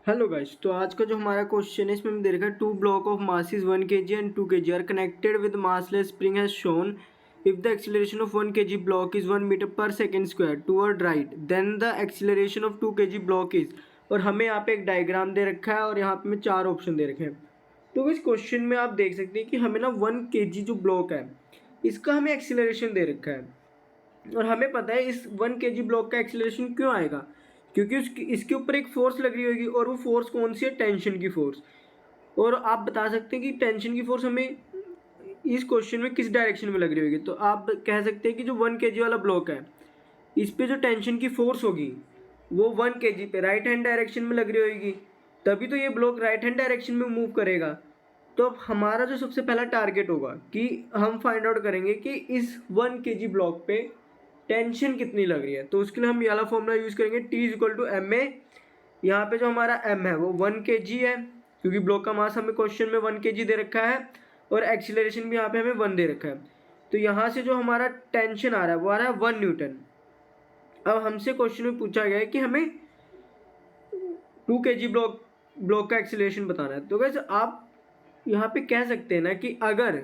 Hello guys, तो आज का जो हमारा क्वेश्चन है इसमें हम देख रहे हैं two block of masses 1 kg and 2 kg are connected with massless spring has shown if the acceleration of 1 kg block is 1 meter per second square toward right then the acceleration of 2 kg block is। और हमें यहाँ पे एक diagram दे रखा है और यहाँ पे हमें 4 ऑप्शन दे रखे हैं। तो इस क्वेश्चन में आप देख सकते हैं कि हमें ना 1 kg जो ब्लॉक है इसका हमें एक्सीलरेशन दे रखा है और हमें पता है इस 1 kg ब्लॉक का एक्सीलरेशन क्यों आएगा, क्योंकि इसके ऊपर एक फोर्स लग रही होगी और वो फोर्स कौन सी है, टेंशन की फोर्स। और आप बता सकते हैं कि टेंशन की फोर्स हमें इस क्वेश्चन में किस डायरेक्शन में लग रही होगी। तो आप कह सकते हैं कि जो 1 kg वाला ब्लॉक है इस पे जो टेंशन की फोर्स होगी वो 1 kg पे राइट हैंड डायरेक्शन में लग रही होगी, तभी तो ये ब्लॉक राइट हैंड डायरेक्शन में मूव करेगा। तो अब हमारा जो सबसे पहला टारगेट होगा कि हम फाइंड आउट करेंगे कि इस 1 kg ब्लॉक पे टेंशन कितनी लग रही है। तो उसके लिए हम ये वाला फॉर्मूला यूज़ करेंगे, T is equal to m a. यहाँ पे जो हमारा एम है वो 1 kg है क्योंकि ब्लॉक का मास हमें क्वेश्चन में 1 kg दे रखा है और एक्सीलरेशन भी यहाँ पे हमें 1 दे रखा है। तो यहाँ से जो हमारा टेंशन आ रहा है वो आ रहा है 1 न्यूटन। अब हमसे क्वेश्चन में पूछा गया है कि हमें 2 kg ब्लॉक का एक्सीलरेशन बताना है। तो वैसे आप यहाँ पे कह सकते हैं ना कि अगर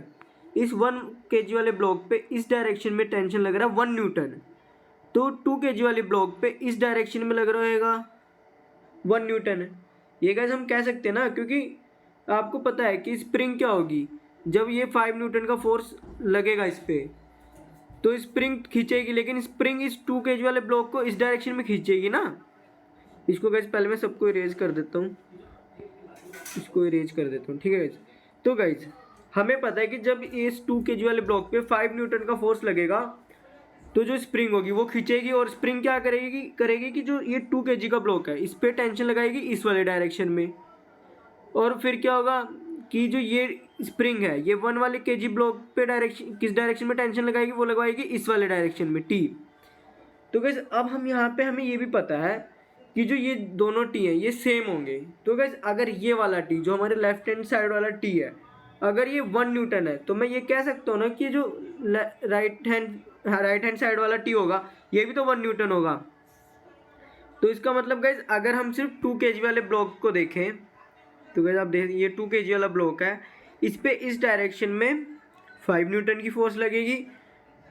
इस 1 kg वाले ब्लॉक पे इस डायरेक्शन में टेंशन लग रहा है 1 न्यूटन, तो 2 kg वाले ब्लॉक पे इस डायरेक्शन में लग रहा होगा 1 न्यूटन। ये गाइस हम कह सकते हैं ना, क्योंकि आपको पता है कि स्प्रिंग क्या होगी, जब ये 5 न्यूटन का फोर्स लगेगा इस पर तो स्प्रिंग खींचेगी, लेकिन स्प्रिंग इस 2 kg वाले ब्लॉक को इस डायरेक्शन में खींचेगी ना। इसको गाइस पहले मैं सबको इरेज कर देता हूँ, इसको इरेज कर देता हूँ, ठीक है गाइस। तो गाइस हमें पता है कि जब इस 2 kg वाले ब्लॉक पे 5 न्यूटन का फोर्स लगेगा तो जो स्प्रिंग होगी वो खींचेगी और स्प्रिंग क्या करेगी कि जो ये 2 kg का ब्लॉक है इस पर टेंशन लगाएगी इस वाले डायरेक्शन में। और फिर क्या होगा कि जो ये स्प्रिंग है ये 1 वाले kg ब्लॉक पे किस डायरेक्शन में टेंशन लगाएगी, वो लगवाएगी इस वाले डायरेक्शन में, टी। तो गैस अब हम यहाँ पे हमें ये भी पता है कि जो ये दोनों टी हैं ये सेम होंगे। तो गैस अगर ये वाला टी जो हमारे लेफ्ट हैंड साइड वाला टी है अगर ये 1 न्यूटन है तो मैं ये कह सकता हूँ ना कि जो राइट हैंड साइड वाला टी होगा ये भी तो 1 न्यूटन होगा। तो इसका मतलब गैस अगर हम सिर्फ 2 kg वाले ब्लॉक को देखें तो गैस आप देख ये 2 kg वाला ब्लॉक है, इस पे इस डायरेक्शन में 5 न्यूटन की फोर्स लगेगी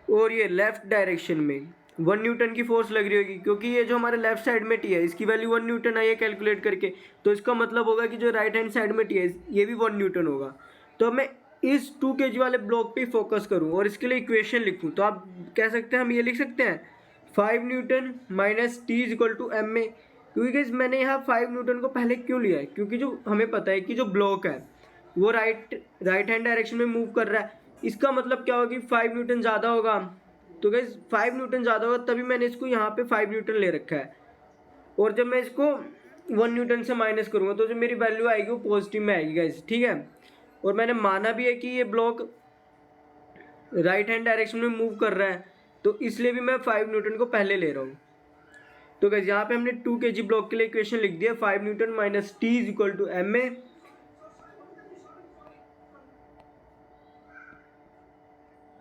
और ये लेफ्ट डायरेक्शन में 1 न्यूटन की फोर्स लग रही होगी, क्योंकि ये जो हमारे लेफ्ट साइड में टी है इसकी वैल्यू 1 न्यूटन आई है कैलकुलेट करके। तो इसका मतलब होगा कि जो राइट हैंड साइड में टी है ये भी 1 न्यूटन होगा। तो मैं इस 2 kg वाले ब्लॉक पे फोकस करूँ और इसके लिए इक्वेशन लिखूँ तो आप कह सकते हैं, हम ये लिख सकते हैं 5 newton minus T is equal to m a. क्योंकि गाइस मैंने यहाँ 5 न्यूटन को पहले क्यों लिया है, क्योंकि जो हमें पता है कि जो ब्लॉक है वो राइट हैंड डायरेक्शन में मूव कर रहा है। इसका मतलब क्या होगा कि 5 न्यूटन ज़्यादा होगा। तो गाइस 5 न्यूटन ज़्यादा होगा तभी मैंने इसको यहाँ पे 5 न्यूटन ले रखा है। और जब मैं इसको 1 न्यूटन से माइनस करूँगा तो जो मेरी वैल्यू आएगी वो पॉजिटिव में आएगी गाइस, ठीक है। और मैंने माना भी है कि ये ब्लॉक राइट हैंड डायरेक्शन में मूव कर रहा है तो इसलिए भी मैं 5 न्यूटन को पहले ले रहा हूँ। तो गाइस यहाँ पे हमने 2 kg ब्लॉक के लिए इक्वेशन लिख दिया 5 newton minus T is equal to m a.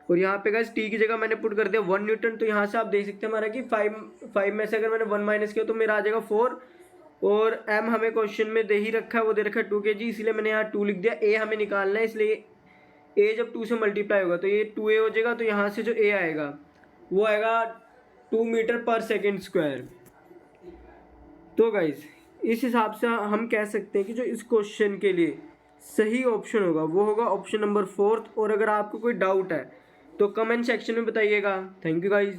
और यहाँ पे गाइस टी की जगह मैंने पुट कर दिया 1 न्यूटन। तो यहाँ से आप देख सकते हैं हमारा कि 5 में से अगर मैंने 1 माइनस किया तो मेरा आ जाएगा 4। और एम हमें क्वेश्चन में दे ही रखा है, वो दे रखा है 2 kg, इसलिए मैंने यहाँ 2 लिख दिया। ए हमें निकालना है इसलिए ए जब 2 से मल्टीप्लाई होगा तो ये 2a हो जाएगा। तो यहाँ से जो ए आएगा वो आएगा 2 मीटर पर सेकेंड स्क्वायर। तो गाइस इस हिसाब से हम कह सकते हैं कि जो इस क्वेश्चन के लिए सही ऑप्शन होगा वो होगा ऑप्शन नंबर 4। और अगर आपको कोई डाउट है तो कमेंट सेक्शन में बताइएगा। Thank you guys.